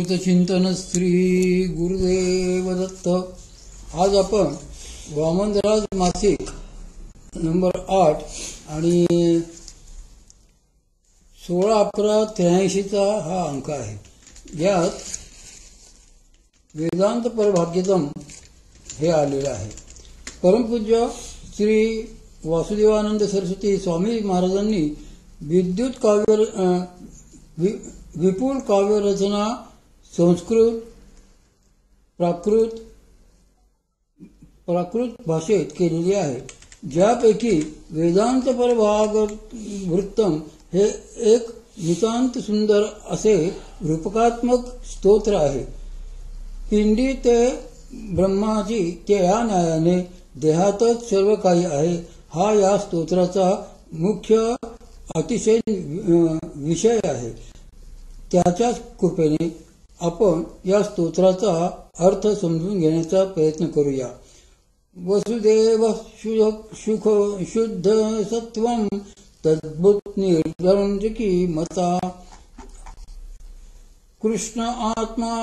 अवधूत चिंतन श्री गुरुदेव दत्त। आज आपण वामनराज मासिक नंबर 8 आणि 16/11/83 हा अंक आहे। यात वेदांत परभाग्यतम हे आलेले आहे। परमपूज्य श्री वासुदेवानंद सरस्वती स्वामी महाराजांनी विपुल काव्य रचना संस्कृत प्राकृत भाषेत केलेली आहे, ज्यापैकी वेदांत परभागवृत्तम हे एक नितांत सुंदर असे रूपकात्मक स्तोत्र आहे। पिंडी ते ब्रह्माची ते या न्यायाने देहातच सर्व काही आहे, हा या स्तोत्राचा मुख्य अतिशय विषय आहे। त्याच्याच कृपेने आपण या स्तोत्राचा अर्थ समजून घेण्याचा प्रयत्न करूया। वसुदेव सुख शुद्ध सत्वम तद्भुत निर्धनकी मता कृष्ण आत्मा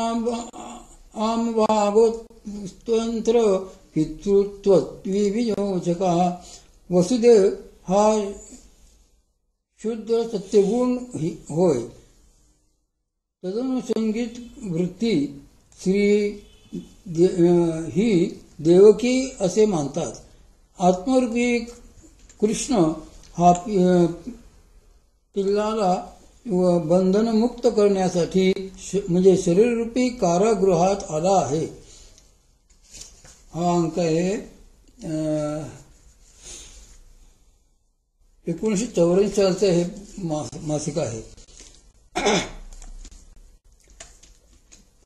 आमभागोत्तंत्र पितृत्व विवियोचका। वसुदेव हा शुद्ध सत्यगुण होय। तदनुसंगित वृत्ती ही देवकी असे मानतात। आत्मरूपी कृष्ण हा पिल्लाला बंधनमुक्त करण्यासाठी म्हणजे शरीररूपी कारागृहात आला आहे। हा अंक आहे 1944 हे मासिक आहे।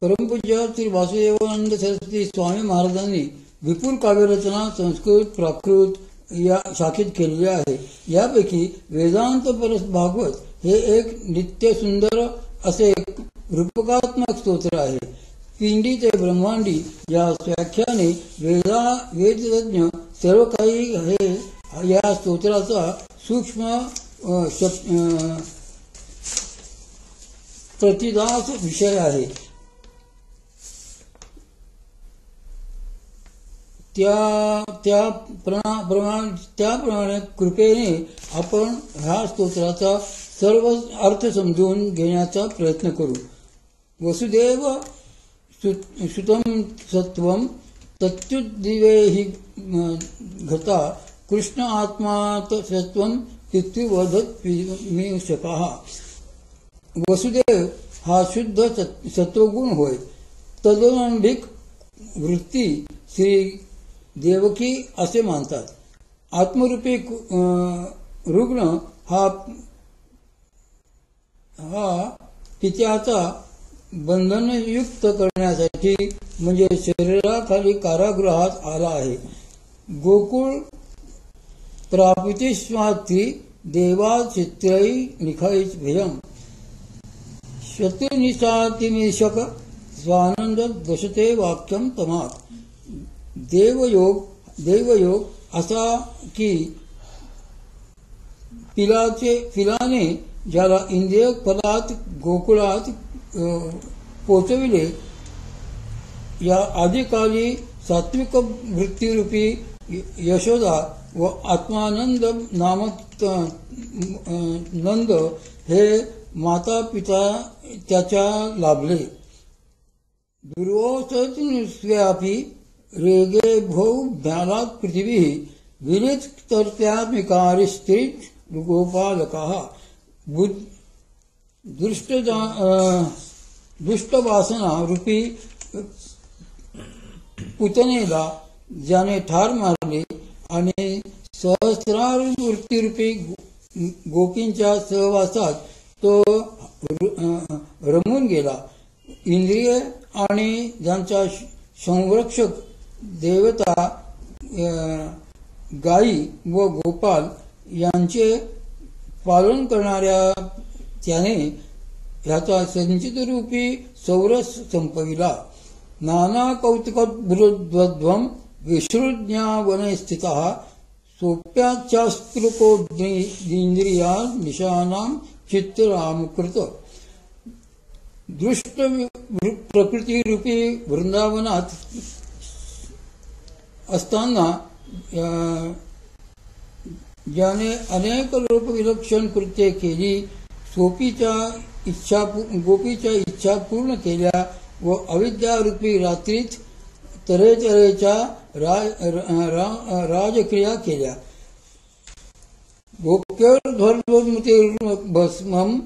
परमपूज्य श्री वासुदेवानंद सरस्वती स्वामी महाराजांनी विपुल काव्यरचना संस्कृत प्राकृत या शाखेत केलेली आहे। यापैकी वेदांत भागवत हे एक नित्य सुंदर असे रूपकात्मक स्तोत्र आहे। पिंडी ते ब्रह्मांडी या व्याख्याने वेदतज्ञ सर्व काही हे या स्तोत्राचा सूक्ष्म प्रतिदास विषय आहे। त्याप्रमाणे कृपेने आपण ह्या स्तोत्राचा सर्व अर्थ समजून घेण्याचा प्रयत्न करू। वसुदेव सुतम सत्वम तत्युद्दिवेहि घता कृष्ण आत्मा सत्वम पितृवधत विशकाः। वसुदेव हा शुद्ध सत्वगुण होय। तदनुसंगित वृत्ती श्री देवकी असे मानतात। आत्मरूपी रुग्ण हा पित्याचा बंधनयुक्त करण्यासाठी म्हणजे शरीराखाली कारागृहात आला आहे। गोकुळ प्राप्तिस्वार्थी देवाचित्रै निखाईच भयम शत्रुनिशातिमिषक स्वानंद दशते वाक्यम तमाक। देवयोग असा की पिलाने ज्याला इंद्रिय फलात गोकुळात पोचविले, या आदिकाली सात्विक वृत्तीरूपी यशोदा व आत्मानंद नामक नंद हे माता पिता त्याच्या लाभले। दुर्वोचस्व्यापी रेगे भो ज्ञानात पृथ्वी विनित तरत्यात्मिकारी स्त्री गोपालकाः। दुष्टवासना रूपी पुतनेला ज्याने ठार मारले आणि सहस्रार वृत्तीरूपी गोपींच्या सहवासात तो रमून गेला। इंद्रिय आणि ज्यांचा संरक्षक देवता गायी व गोपाल यांचे पालन करणाऱ्या त्याने ह्याचा संचित रूपी सौरस संपविला। नाना कौतुकद्वद्वम विश्रुज्ञावने स्थितः सोप्याचास्त्रुकोद्रिंद्रिया निशानां चित्तरामकृत। दृष्ट प्रकृतीरूपी वृंदावनात असताना ज्याने अनेक लोकविलक्षण कृत्ये केली, गोपीच्या इच्छा पूर्ण केल्या व अविद्यारूपी रात्रीत तऱ्हेतऱ्हेच्या राजक्रिया केल्या. भस्मं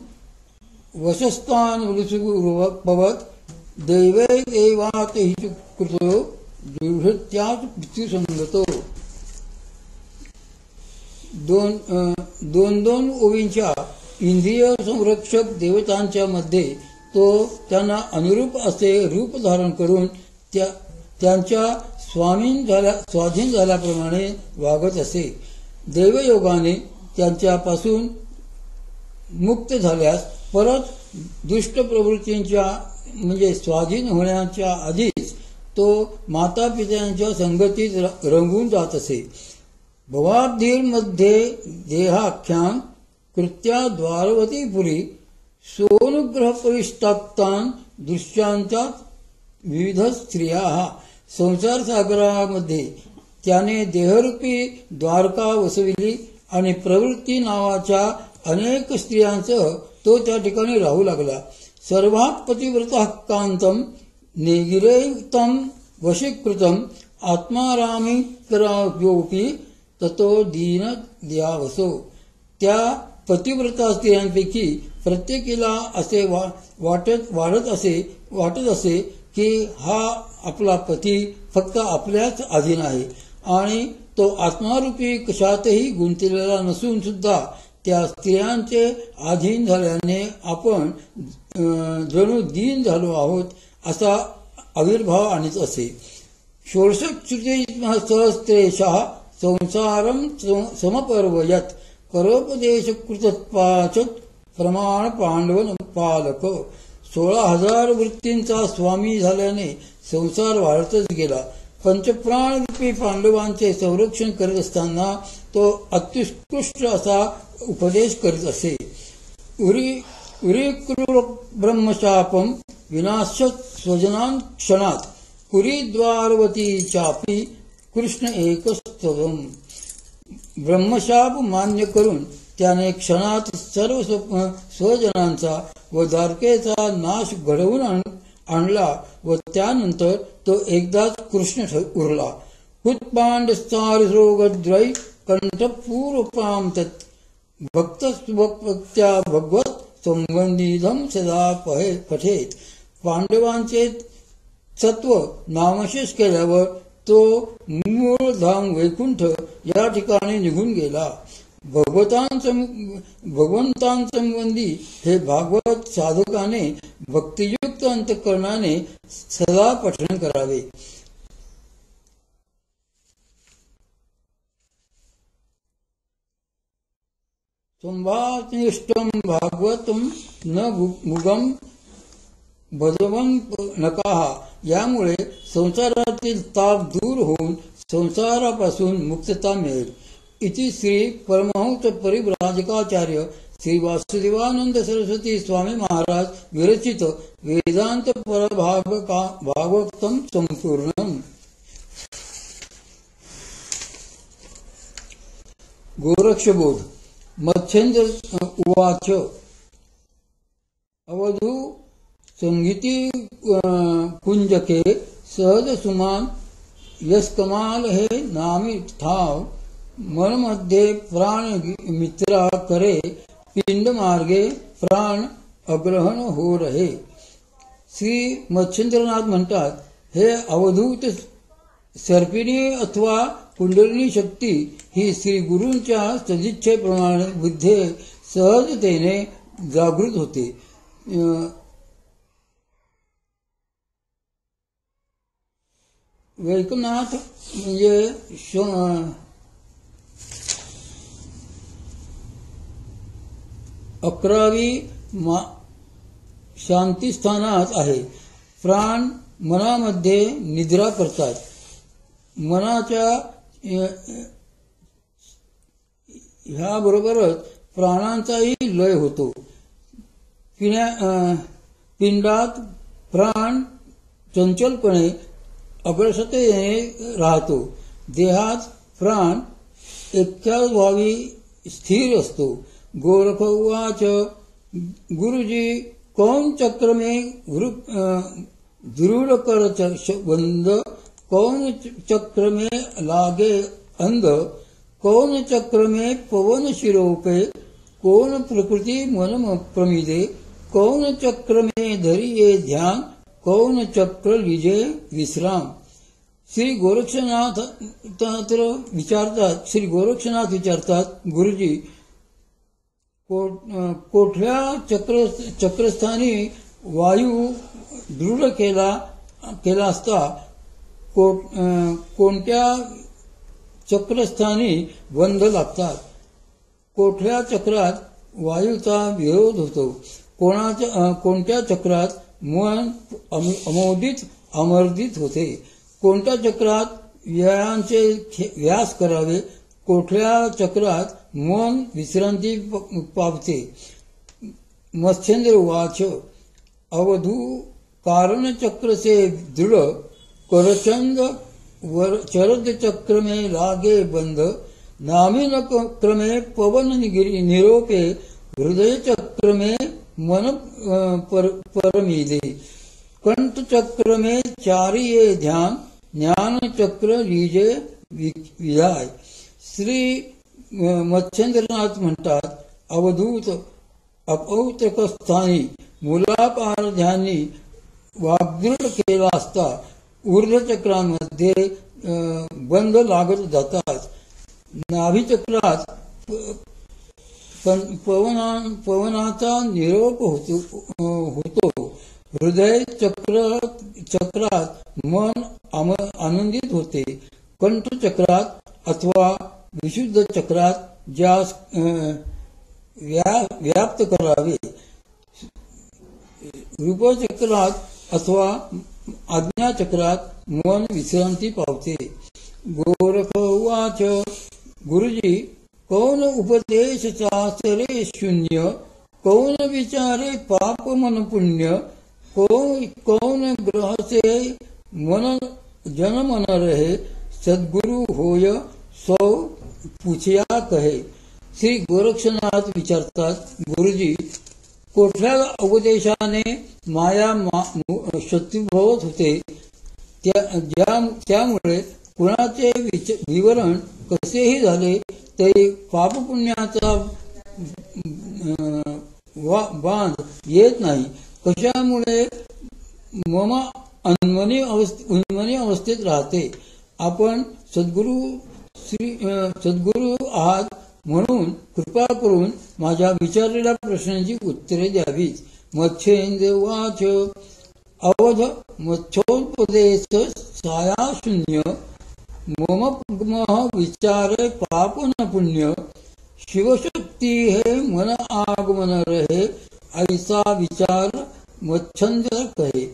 वशस्तान वृषभवत दैवै देवात हि कृतो दृढत्याच मृत्युसंगतो. दोन ओवींच्या इंद्रिय संरक्षक देवतांच्या मध्ये तो त्यांना अनुरूप असे रूप धारण करून त्यांच्या स्वाधीन झाल्याप्रमाणे वागत असे. दैवयोगाने त्यांच्यापासून मुक्त झाल्यास परत दुष्ट प्रवृत्तींच्या म्हणजे स्वाधीन होण्याच्या आधीच तो माता पित्यांच्या संगतीत रंगून जात असे. भवाब्धीमध्ये देहाख्यान कृत्या द्वारवतीपुरी सोनुग्रह परिष्टाक्तान दृश्यांच्या विविध स्त्रिया. संसार सागरामध्ये त्याने देहरूपी द्वारका वसविली आणि प्रवृत्ती नावाच्या अनेक स्त्रियांसह तो त्या ठिकाणी राहू लागला. सर्वात पतिव्रता कांतम नेगिरेयुक्तम वशीकृतम आत्मारामिकरायोपी ततो दीन द्यावसो. त्या पतिव्रता स्त्रियांपैकी प्रत्येकीला असे वाटत असे की हा आपला पती फक्त आपल्याच अधीन आहे आणि तो आत्मारूपी कशातही गुंतलेला नसून सुद्धा त्या स्त्रियांचे अधीन झाल्याने आपण जणू दीन झालो आहोत असा आविर्भाव आणत असे. षोडशश्रुतिसहस्रेशः संसारम समपर्वयत परोपदेशकृतत्वाचत प्रमाण पांडवन पालक. 16,000 वृत्तींचा स्वामी झाल्याने संसार वाढतच गेला. पंचप्राण रूपी पांडवांचे संरक्षण करीत असताना तो अत्युत्कृष्ट असा उपदेश करीत असे. उरीक्रूर ब्रह्मशापम विनाश स्वजनान क्षणात पुरीद्वारवती चापी कृष्ण एकस्तवम. ब्रह्मशाप मान्य करून त्याने क्षणात सर्व स्वजनांचा व द्वारकेचा नाश घडवून आणला व त्यानंतर तो एकदाच कृष्ण उरला. उत्पांडस्तारिरोगद्वै कंठपूर्वपाम तत् भक्त्या भगवत संबंधिधम सदा पठेत. पांडवांचे सत्व नामशेष केल्यावर तो मूळ धाम वैकुंठ या ठिकाणी निघून गेला. भगवंतांसंबंधी हे भागवत साधकाने भक्तियुक्त अंतःकरणाने सदा पठण करावे. संभाषनिष्ठं भागवतं न मुगम भजवन नकाः. यामुळे संसारातील ताप दूर होऊन संसारापासून मुक्तता मिळेल. इति श्री परमहंस परिव्राजकाचार्य श्री वासुदेवानंद सरस्वती स्वामी महाराज विरचित वेदांत भागवतम संपूर्णम. गोरक्षबोध. मत्स्येंद्र उवाच. अवधू संगीती कुंजके सहज सुमान यस्कमाल हे नामी ठाव मन मध्ये प्राण मित्रा करे पिंड मार्गे प्राण अग्रहण हो रहे. श्री मत्स्येंद्रनाथ म्हणतात, हे अवधूत सर्पिणी अथवा कुंडलिनी शक्ती ही श्री गुरूंच्या सदिच्छेप्रमाणे बुद्धे सहजतेने जागृत होते. वैकनाथ म्हणजे 11वी शांतिस्थानात आहे. प्राण मनामध्ये निद्रा करतात. मनाच्या ह्याबरोबरच प्राणांचाही लय होतो. पिंडात प्राण चंचलपणे अग्रसतेने राहतो. देहात प्राण एकाच भावी स्थिर असतो. गोरख उवाच गुरुजी कौन चक्र में दृढ़ कर बंद, कौन चक्र में लागे अंध, कौन चक्र में पवन शिरोपे, कौन प्रकृति मन प्रमिदे, कौन चक्र में धरिये ध्यान, कौन चक्र लीजे विश्राम. श्री गोरक्षनाथ विचारतात गुरुजी कोठल्या चक्रस्थानी वायू दृढ केला असता कोणत्या चक्रस्थानी बंध लागतात. कोठल्या चक्रात वायूचा विरोध होतो. कोणत्या चक्रात मन अमर्दित होते. कोणत्या चक्रात व्यायांचे व्यास करावे. कोठल्या चक्रात मन विश्रांती पावते. मत्स्येंद्र उवाच अवधू कारण चक्र से दृढ़, करचंद चरद चक्र में लागे बंध, नामिन क्रमे पवन निरोपे, हृदय चक्र में मन परमिदे, कंठ चक्र में चारिये ध्यान, ज्ञान चक्र लीजे विधाय. श्री मत्स्येंद्रनाथ म्हणतात अवधूत अपौत्रकस्थानी मूलापारध्यांनी वाग्दृढ केला असता ऊर्ध्वचक्रांमध्ये बंध लागत जातात. नाभिचक्रात पवनाचा निरोप होतो. हृदय चक्रात मन आनंदित होते. कंठ चक्रात अथवा विशुद्ध चक्रात ज्यास व्याप्त करावे. रूपचक्रात अथवा आज्ञाचक्रात मन विश्रांती पावते. गोरख उवाच गुरुजी कौन उपदेश शास्त्रे शून्य, कौन विचारे पाप मन पुण्य, कौन ग्रह से मन जन मन रहे, सद्गुरु होय सौ पूछया कहे. श्री गोरक्षनाथ विचारतात गुरुजी कोठल्या उपदेशाने माया शत्रुभवत होते. त्यामुळे कुणाचे विवरण कसेही झाले तरी पापपुण्याचा बांध येत नाही. कशामुळे मम उन्मनी अवस्थेत राहते. आपण सद्गुरु आहात म्हणून कृपा करून माझ्या विचारलेल्या प्रश्नांची उत्तरे द्यावीत. मत्स्येंद्र उवाच अवध मत्स्योपदेश साया शून्य, मम विचार पाप न पुण्य, शिवशक्ती हे मन आगमन रहे, ऐसा विचार मच्छंद्र कहे.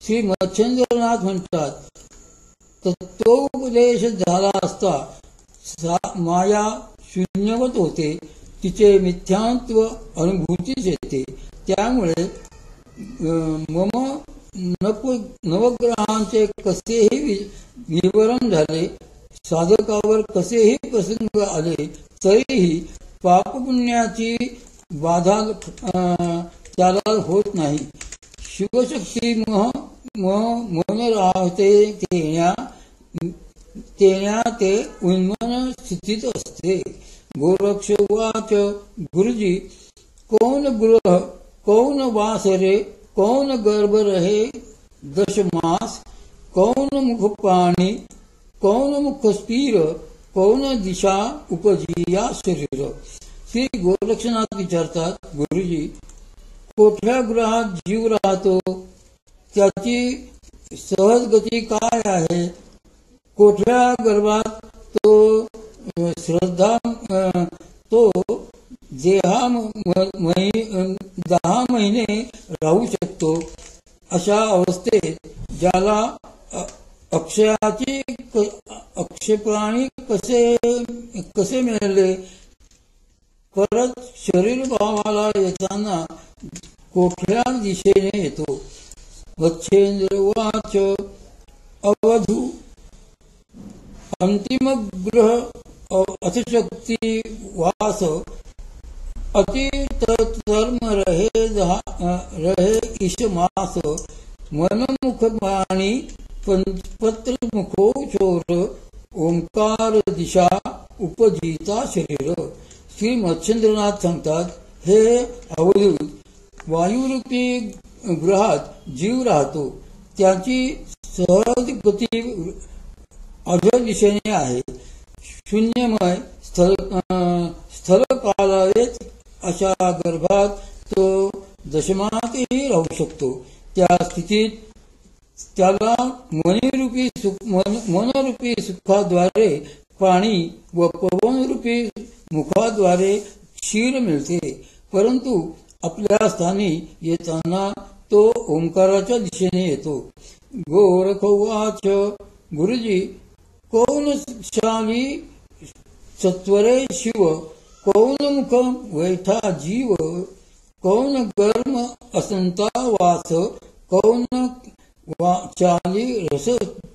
श्री मत्स्येंद्रनाथ म्हणतात तत्वोपदेश झाला असता माया शून्यवत होते. तिचे मिथ्यात्व अनुभूतीच येते. त्यामुळे मम नवग्रहांचे कसेही विवरण झाले, साधकावर कसेही प्रसंग आले तरीही पापपुण्याची बाधा त्याला होत नाही. शिवशक्ती मन राहते तेण्या ते उन्मन स्थितीत असते. गोरक्ष उवाच गुरुजी कौन ग्रह, कौन वास रे, कौन गर्भ रहे 10 मास, कौन मुख पाणी, कौन मुख स्थिर, कौन दिशा उपजिया शरीर. श्री गोरक्षनाथ विचारतात गुरुजी कोठल्या ग्रहात जीव राहतो, त्याची सहज गती काय आहे. कोठल्या गर्भात तो श्रद्धा तो 10 महिने राहू शकतो. अशा अवस्थेत ज्याला अक्षयाची अक्षप्राणी कसे मिळाले. परत शरीर भावाला येताना कोठल्या दिशेने येतो. वत्सेंद्र उवाच अवधू अंतिम ग्रह अतिशक्ती वास अतितर्म रहे ईशमास मनमुख वाणी पत्र मुखो चोर ओंकार दिशा उपजिता शरीर. श्री मत्स्येंद्रनाथ सांगतात, हे अवधूत, वायुरूपी ग्रहात जीव राहतो. त्याची सहज गती अधर दिशेने आहे. शून्यमय स्थलकालावेत अशा गर्भात तो दशमातही राहू शकतो. त्या स्थितीत त्याला मनरूपी सुखाद्वारे पाणी व पवनरूपी मुखाद्वारे क्षीर मिळते. परंतु आपल्या स्थानी येताना तो ओंकाराच्या दिशेने येतो. गोरख उवाच गुरुजी, कौन शाली सत्वरे शिव, कौन मुख वैठा जीव, कौन गर्म असंता वास, कौन चाली रस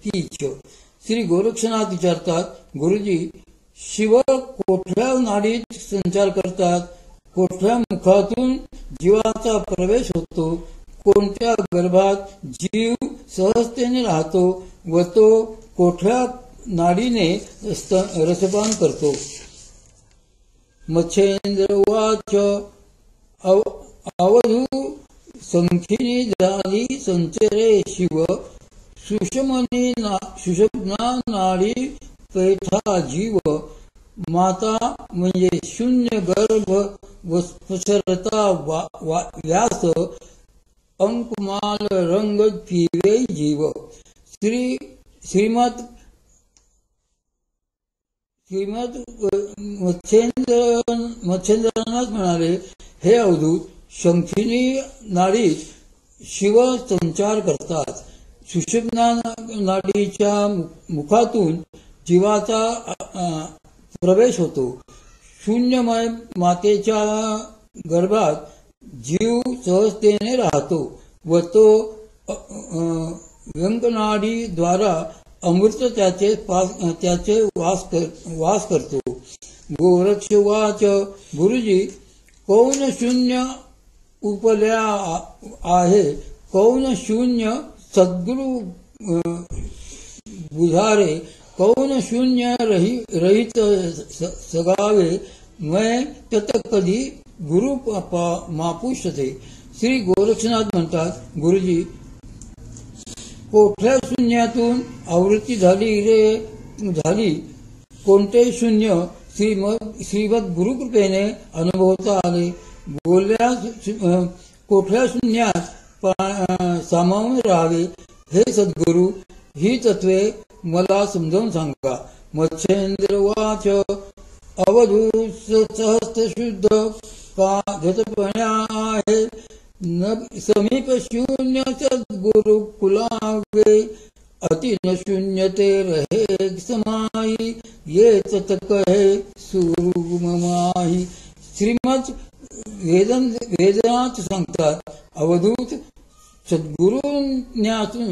तीच. श्री गोरक्षनाथ विचारतात, गुरुजी, शिव कोठल्या नाडीत संचार करतात, कोठल्या मुखातून जीवाचा प्रवेश होतो, कोणत्या गर्भात जीव सहजतेने राहतो व तो कोठल्या नाडीने रसपान करतो. मत्स्येंद्र उवाच अवधू संखिनी झाली संचरे शिव, सुषुम्ना नाडी पैठा जीव, माता म्हणजे शून्य गर्भ व स्फुरता व्यास, अंकुमाल रंग पिवे जीव. श्रीमत मत्स्येंद्रनाथ म्हणाले, हे अवधूत, शंखिनी नाडीत शिव संचार करतात. सुषुम्ना नाडीच्या मुखातून जीवाचा प्रवेश होतो. शून्यमय मातेच्या गर्भात जीव सहजतेने राहतो व तो व्यंगनाडी द्वारा अमृत त्याचे वास करतो. गोरक्ष उवाच गुरुजी, कौन शून्य उपल्या आहे, कौन शून्य सद्गुरु बुझारे, कौन शून्य रहित सगावे, मैं तत कधी गुरु मापुष्यते. श्री गोरक्षनाथ म्हणतात, गुरुजी, कोठल्या शून्यातून आवृत्ती झाली, कोणते शून्य श्रीमद गुरुकृपेने अनुभवता आले, कोठल्या शून्यात सामावून राहावे, हे सद्गुरु, ही तत्वे मला समजावून सांगा. मत्स्येंद्र उवाच अवधू सहस्त्र शुद्ध का धतपण्या आहे, न समीप शून्य सद्गुरु कुलावे, अति न शून्यते रहे समाई, ये तत कहे सुरुममाही. श्रीमद वेदनाथ सांगतात, अवधूत सद्गुरूंतून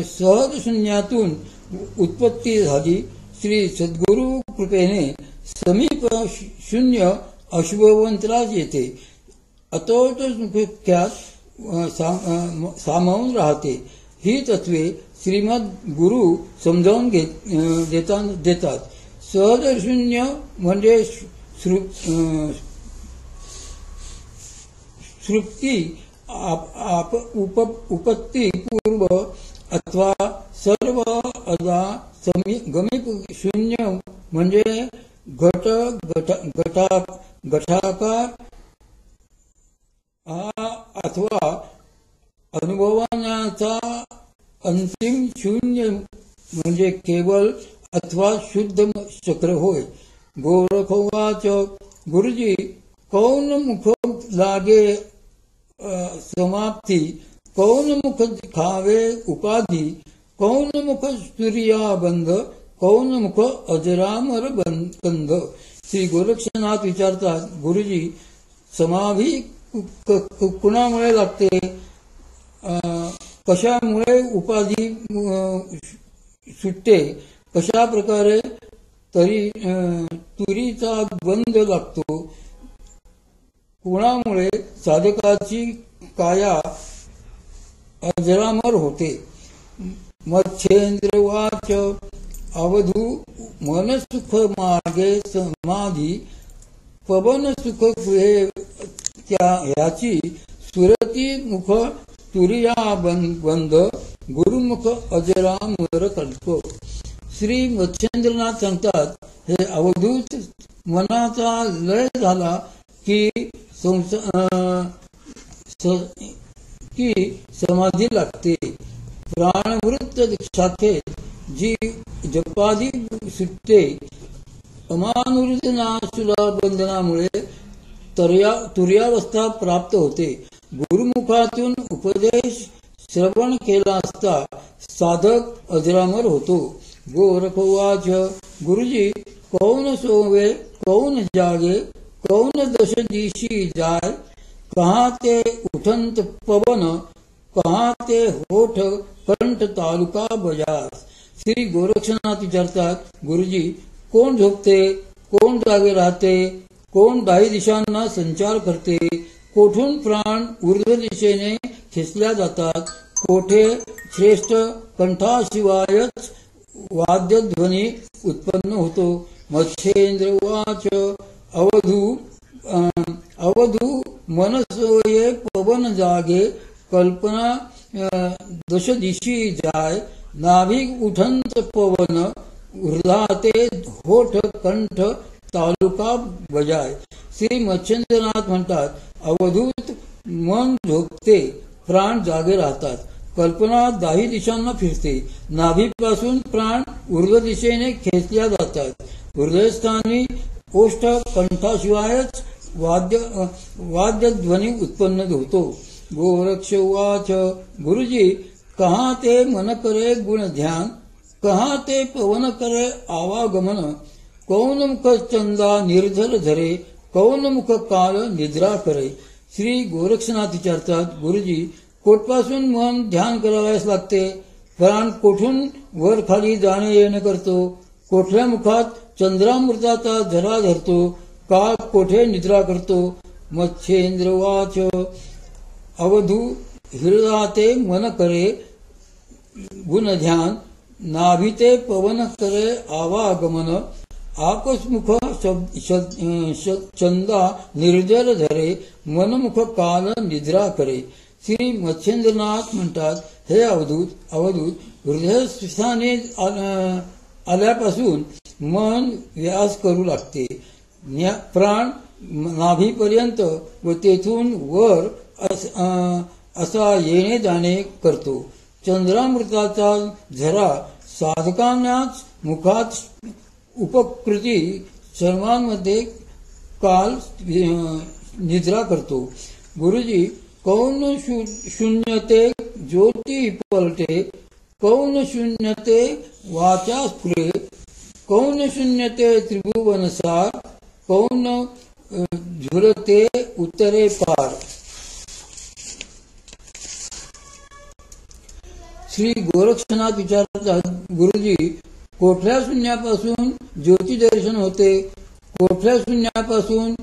सहज शून्यातून उत्पत्ती झाली. श्री सद्गुरु कृपेने समीप शून्य अशुभवंतरास येते, अतोट मुख्यात सामावून राहते. ही तत्वे श्रीमद गुरु समजावून देतात. सहज शून्य म्हणजे सृप्ती उपत्ती पूर्व अथवा सर्व अदा गमित शून्य म्हणजे घटाकार अथवा अनुभवण्याचा अंतिम शून्य म्हणजे केवळ अथवा शुद्ध चक्र होय. गोरख उवाच गुरुजी, कौन मुख लागे समाप्ती, कौन मुख खावे उपाधी, कौन मुख सूर्या बंध, कौन मुख अजरामर कंद. श्री गोरक्षनाथ विचारतात, गुरुजी, समाधी कुणामुळे लागते, कशामुळे उपाधी सुटते, कशा प्रकारे तुरीचा गंध लागतो, कुणामुळे साधकाची काया अजरामर होते. मच्छेंद्र वाच अवधू मनसुख मार्गे समाधी पवन सुख गृहे ह्याची सुरती मुख तुरिया बंध गुरुमुख अजरामर कल्प. श्री मच्छेंद्रनाथ सांगतात, हे अवधूत मनाचा लय झाला की समाधी लागते. प्राणवृत्त शाखेत जी जपादी सुटते, अमानुरुद्धनासुरा बंधनामुळे तुर्यावस्था प्राप्त होते. गुरुमुखातून उपदेश श्रवण केला असता साधक अजरामर होतो. गोरखवाच गुरुजी कौन सोवे कौन जागे कौन दश दिशी जाय, कहाँ ते उठंत पवन कहाँ ते होठ कंठ तालुका बजास. श्री गोरक्षनाथ विचारतात, गुरुजी कोण झोपते, कोण जागे राहते, कोण दाही दिशांना संचार करते, कोठून प्राण ऊर्ध्व दिशेने खेचल्या जातात, कोठे श्रेष्ठ कंठाशिवायच वाद्यध्वनी उत्पन्न होतो. मच्छेंद्र वाच अवधू मनसोये पवन जागे कल्पना दश दिशी जाय, नाभिक उठंत पवन हृदयाते होठ कंठ तालुका बजाय. श्री मच्छेंद्रनाथ म्हणतात, अवधूत मन झोपते, प्राण जागे राहतात, कल्पना दाही दिशांना फिरते, नाभीपासून प्राण ऊर्ध्व दिशेने खेचल्या जातात, हृदयस्थानी ओष्ठ कंठाशिवायच वाद्यध्वनी उत्पन्न होतो. गोरक्ष उवाच गुरुजी कहाँ ते मन करे गुण ध्यान, कहाँ ते पवन करे आवागमन, कौन मुख चंदा निर्झर धरे, कौन मुख काल निद्रा करे. श्री गोरक्षनाथ विचारतात, गुरुजी कोठपासून मन ध्यान करावयास लागते, प्राण कोठून वर खाली जाणे येणे करतो, कोठल्या मुखात चंद्रामृताचा झरा धरतो, काळ कोठे निद्रा करतो. मच्छेंद्र वाच अवधू हृदयाते मन करे गुण ध्यान, नाभिते पवन करे आवागमन, आपसमुख चंदा निर्जर धरे, मनमुख काल निद्रा करे. श्री मच्छेंद्रनाथ म्हणतात, हे अवधूत हृदयस्थानी आल्यापासून मन व्यास करू लागते, प्राण नाभीपर्यंत व तेथून वर असा येणे जाणे करतो. चंद्रामृताचा झरा साधकांनाच मुखात उपकृती सर्वांमध्ये काल निद्रा करतो. गुरुजी कौन शून्यते ज्योती पलटे, कौन शून्यते वाचा स्फुरे, कौन शून्यते त्रिभुवनसार, कौन झुरते उत्तरे पार. श्री गोरक्षनाथ विचारतात, गुरुजी कोठल्या शून्यापासून ज्योती दर्शन होते, कोठल्या शून्यापासून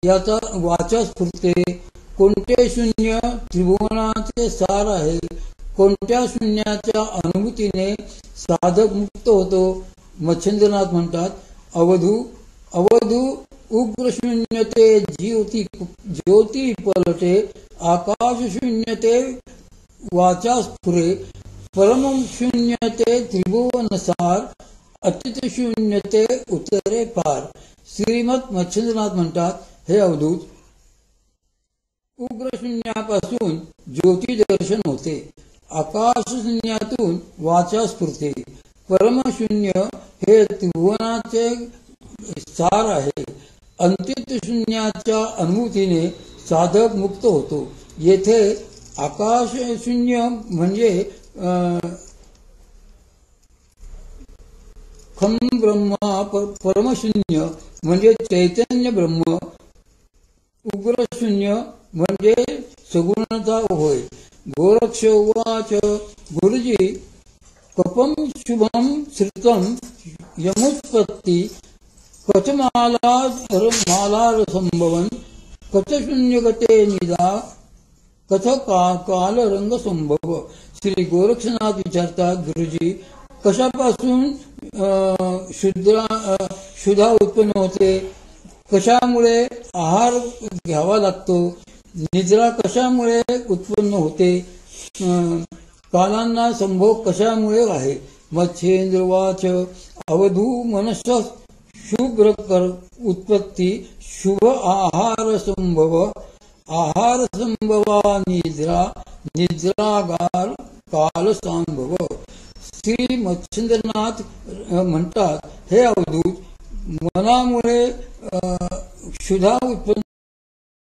याचा वाचा स्फुरते, कोणते शून्य त्रिभुवनाचे सार आहे, कोणत्या शून्याच्या अनुभूतीने साधक मुक्त होतो. मच्छेंद्रनाथ म्हणतात, अवधू उग्र शून्यते ज्योती पलटे, आकाश शून्यते वाचा स्फुरे, परम शून्यते त्रिभुवनसार, अतित शून्यते उत्तरे पार. श्रीमद मच्छेंद्रनाथ म्हणतात, हे अवधूत उग्र शून्यापासून ज्योती दर्शन होते, आकाश शून्यातून वाचा स्फुरते, परमशून्य हे त्रिभुवनाचे सार आहे, अंतित शून्याच्या अनुभूतीने साधक मुक्त होतो. येथे आकाश शून्य म्हणजे खम ब्रह्मा, परमशून्य म्हणजे चैतन्य ब्रह्म, उग्र शून्य म्हणजे सगुणता होय. गोरक्ष उवाच गुरुजी कपम शुभम श्रुतम यमुत्पत्ती कचमालारसंभवन कचशून्यगते निदा कथ कालरंग संभव. श्री गोरक्षनाथ विचारतात, गुरुजी कशापासून शुद्धा उत्पन्न होते, कशामुळे आहार घ्यावा लागतो, निद्रा कशामुळे उत्पन्न होते, कालांना संभोग कशामुळे आहे. मत्स्येंद्रवाच अवधू मनस्स शुभ्र उत्पत्ती शुभ आहार संभवा निद्रा निद्रागार काल संभव. श्री मत्स्येंद्रनाथ म्हणतात, हे अवधूत, मनामुळे क्षुधा उत्पन्न